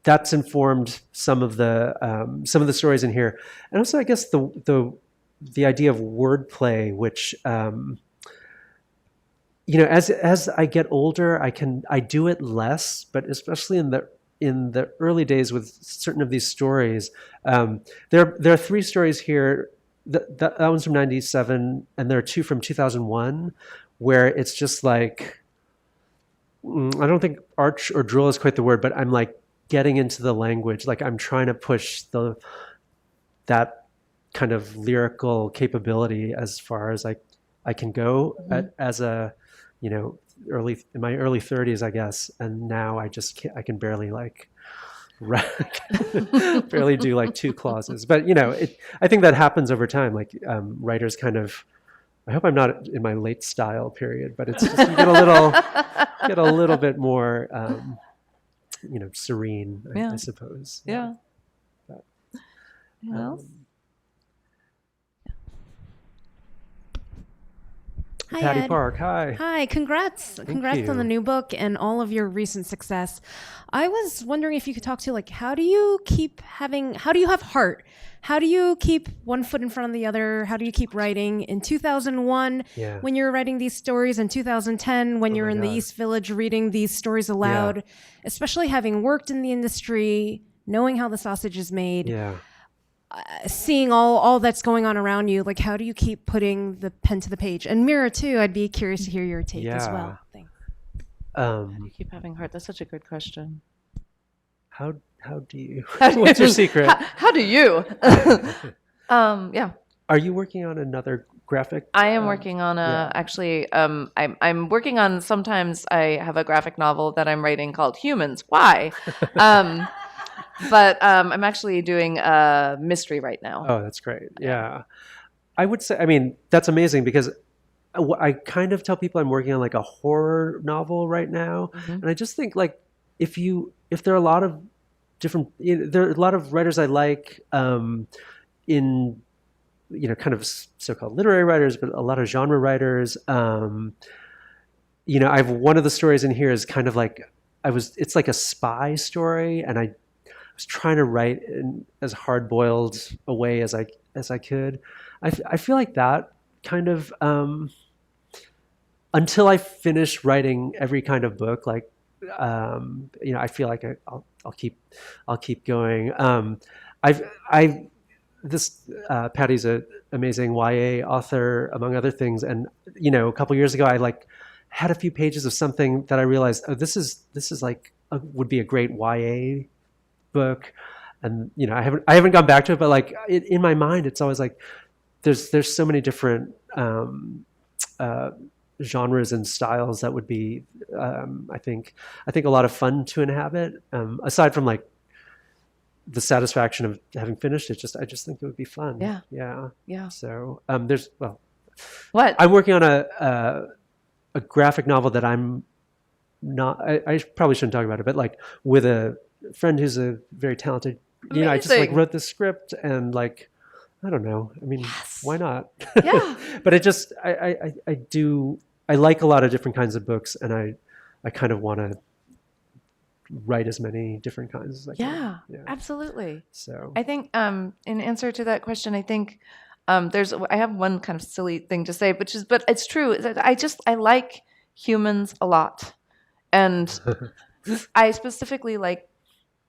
that's informed some of the stories in here. And also, I guess the idea of wordplay, which, as I get older, I do it less, but especially in the early days with certain of these stories, there are 3 stories here. That one's from 97, and there are 2 from 2001, where it's just like, I don't think arch or droll is quite the word, but I'm like getting into the language. Like I'm trying to push that kind of lyrical capability as far as I can go as a, in my early 30s, I guess. And now I can barely barely do like 2 clauses. But, I think that happens over time. Like writers kind of, I hope I'm not in my late style period, but it's just you get a little bit more, serene, I suppose. Yeah. But, else? Hi, Patty Ed. Park, hi. Hi, congrats on the you. new book and all of your recent success. I was wondering if you could talk to how do you have heart? How do you keep one foot in front of the other? How do you keep writing? In 2001, when you were writing these stories, in 2010, when you were in the East Village reading these stories aloud, especially having worked in the industry, knowing how the sausage is made, seeing all that's going on around you, how do you keep putting the pen to the page? And Mira too, I'd be curious to hear your take as well. Thanks. How do you keep having heart? That's such a good question. How do you? What's your secret? How do you? Yeah. Are you working on another graphic? I am working on actually, I'm working on, sometimes I have a graphic novel that I'm writing called Humans. Why? But I'm actually doing a mystery right now. Oh, that's great. Yeah. I would say, I mean, that's amazing because I kind of tell people I'm working on like a horror novel right now. And I just think like, if there are a lot of there are a lot of writers I like in, kind of so-called literary writers, but a lot of genre writers. I have one of the stories in here is kind of like, it's like a spy story, and I was trying to write in as hard-boiled a way as I could. I feel like that kind of, until I finish writing every kind of book, like, I feel like I'll keep going. Patty's an amazing YA author, among other things. And, a couple years ago, I had a few pages of something that I realized, oh, this is like, would be a great YA book. And, I haven't gone back to it, but like in my mind, it's always like, there's so many different, genres and styles that would be, I think a lot of fun to inhabit, aside from like the satisfaction of having finished it. I just think it would be fun. Yeah. So what I'm working on a graphic novel that I'm not, I probably shouldn't talk about it, but like with a friend who's a very talented, I just like wrote the script and like, I don't know. I mean, why not? Yeah. But it just, I like a lot of different kinds of books, and I kind of want to write as many different kinds as I can. Yeah, absolutely. So I think in answer to that question, I think I have one kind of silly thing to say, but it's true. I like humans a lot. And I specifically like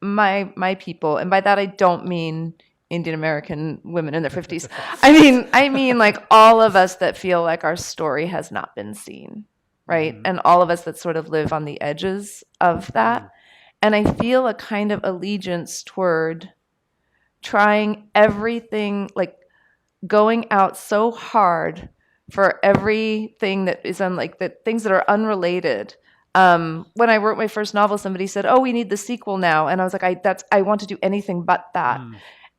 my people. And by that, I don't mean Indian American women in their 50s. I mean like all of us that feel like our story has not been seen, right? And all of us that sort of live on the edges of that. And I feel a kind of allegiance toward trying everything, like going out so hard for everything that is things that are unrelated. When I wrote my first novel, somebody said, "Oh, we need the sequel now," and I was like, "I want to do anything but that."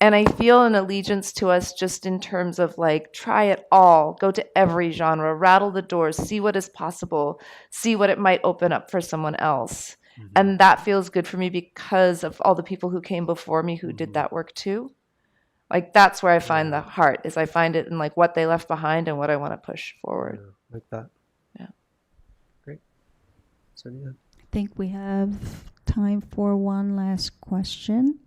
And I feel an allegiance to us just in terms of like, try it all, go to every genre, rattle the doors, see what is possible, see what it might open up for someone else. And that feels good for me because of all the people who came before me who did that work too. Like that's where I find the heart, is I find it in like what they left behind and what I want to push forward. Yeah, like that. Yeah. Great. So yeah. I think we have time for one last question.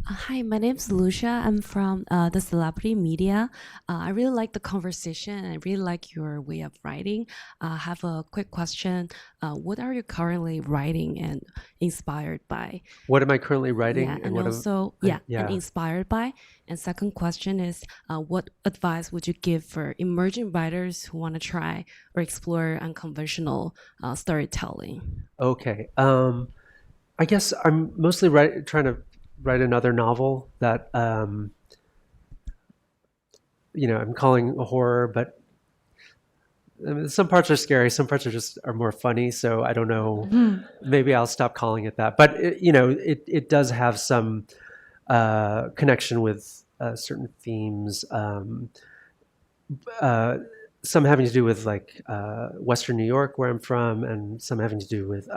Hi, my name's Lucia. I'm from the celebrity media. I really like the conversation and I really like your way of writing. I have a quick question. What are you currently writing and inspired by? What am I currently writing? Yeah, and also, and inspired by. And second question is, what advice would you give for emerging writers who want to try or explore unconventional storytelling? Okay. I guess I'm mostly trying to write another novel that I'm calling a horror, but I mean, some parts are scary, some parts are more funny, so I don't know. Maybe I'll stop calling it that, but it does have some connection with certain themes, some having to do with like Western New York, where I'm from, and some having to do with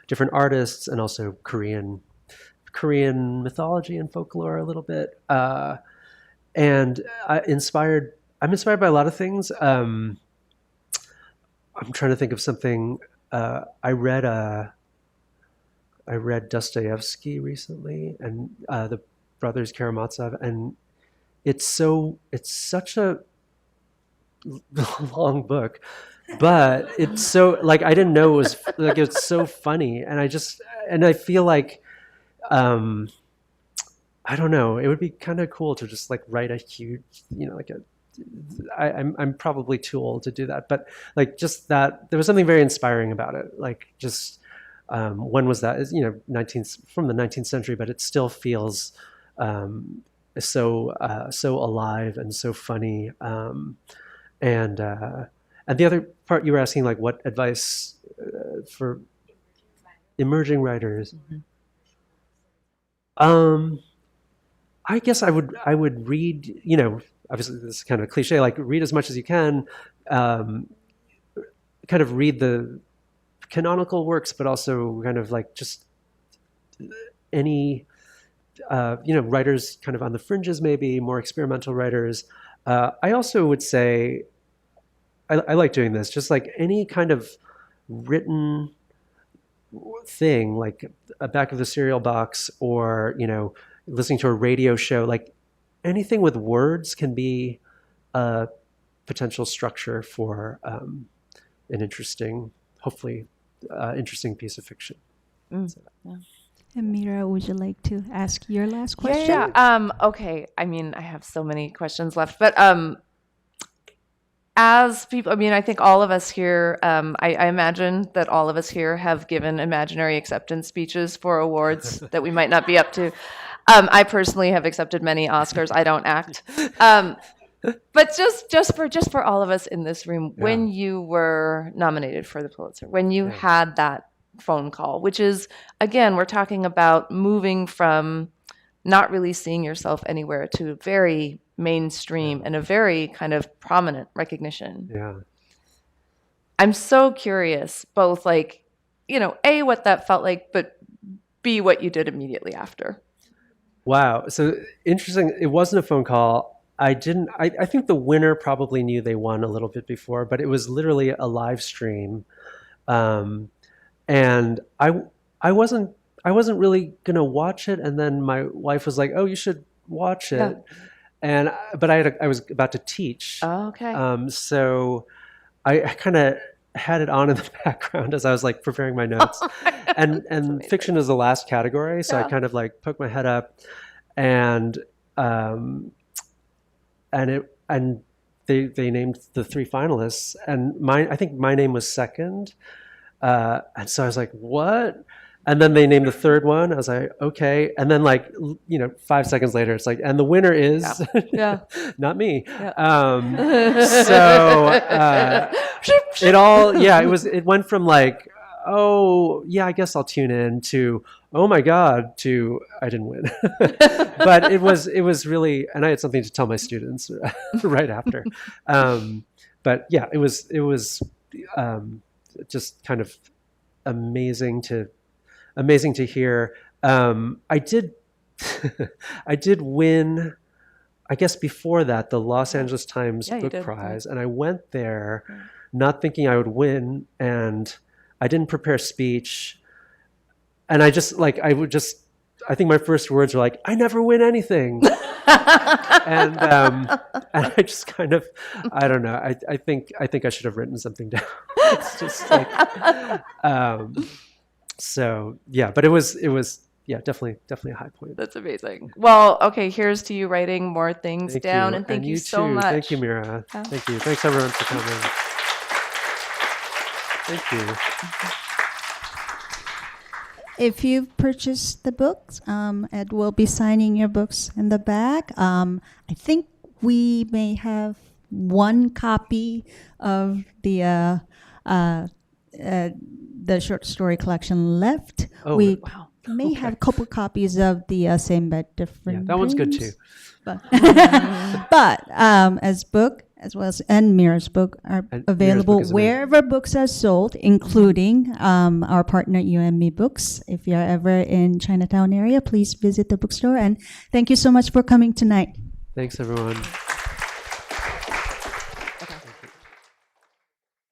different artists and also Korean mythology and folklore a little bit, and I'm inspired by a lot of things. I'm trying to think of something. I read Dostoevsky recently, and the Brothers Karamazov, and it's such a long book, but it's so like I didn't know it was like it's so funny, and I feel like. I don't know. It would be kind of cool to just like write a huge, like a I'm probably too old to do that, but like just that there was something very inspiring about it. Like just when was that? It's, you know, from the 19th century, but it still feels so alive and so funny. And the other part you were asking, like, what advice for emerging writers? I guess I would read, you know, obviously this is kind of cliche, like read as much as you can, kind of read the canonical works, but also kind of like just any, you know, writers kind of on the fringes, maybe more experimental writers. I also would say, I like doing this, just like any kind of written thing, like a back of the cereal box, or, you know, listening to a radio show, like anything with words can be a potential structure for an interesting, hopefully interesting piece of fiction. So. Yeah. And Mira, would you like to ask your last question? Yeah. Okay. I mean, I have so many questions left, but as people, I mean, I think all of us here, I imagine that all of us here have given imaginary acceptance speeches for awards that we might not be up to. I personally have accepted many Oscars. I don't act. But just for all of us in this room, when you were nominated for the Pulitzer, when you had that phone call, which is, again, we're talking about moving from not really seeing yourself anywhere to very mainstream and a very kind of prominent recognition. Yeah. I'm so curious, both like, you know, A, what that felt like, but B, what you did immediately after. Wow. So interesting. It wasn't a phone call. I think the winner probably knew they won a little bit before, but it was literally a live stream. And I wasn't really going to watch it. And then my wife was like, "Oh, you should watch it." Yeah. But I was about to teach. Oh, okay. So I kind of had it on in the background as I was like preparing my notes. And fiction is the last category. So I kind of like poked my head up, and they named the 3 finalists, and I think my name was second. And so I was like, what? And then they named the third one. I was like, okay. And then, like, you know, 5 seconds later, it's like, and the winner is not me. Yeah. It went from like, oh yeah, I guess I'll tune in, to, oh my God, to I didn't win. But it was really, and I had something to tell my students right after. But yeah, it was just kind of amazing to hear. I did win, I guess before that, the Los Angeles Times Book Prize, and I went there not thinking I would win, and I didn't prepare a speech, and I think my first words were like, "I never win anything." And I just kind of, I don't know. I think I should have written something down. It's just like, so yeah. But it was definitely a high point. That's amazing. Well, okay, here's to you writing more things down, and thank you so much. Thank you, Mira. Thank you. Thanks everyone for coming. Thank you. If you've purchased the books, Ed will be signing your books in the back. I think we may have one copy of the short story collection left. Oh, we wow. may have a couple copies of the Same but Different. Yeah, that one's good too. But as well as Mira's book are available wherever books are sold, including our partner UME Books. If you're ever in Chinatown area, please visit the bookstore. And thank you so much for coming tonight. Thanks, everyone.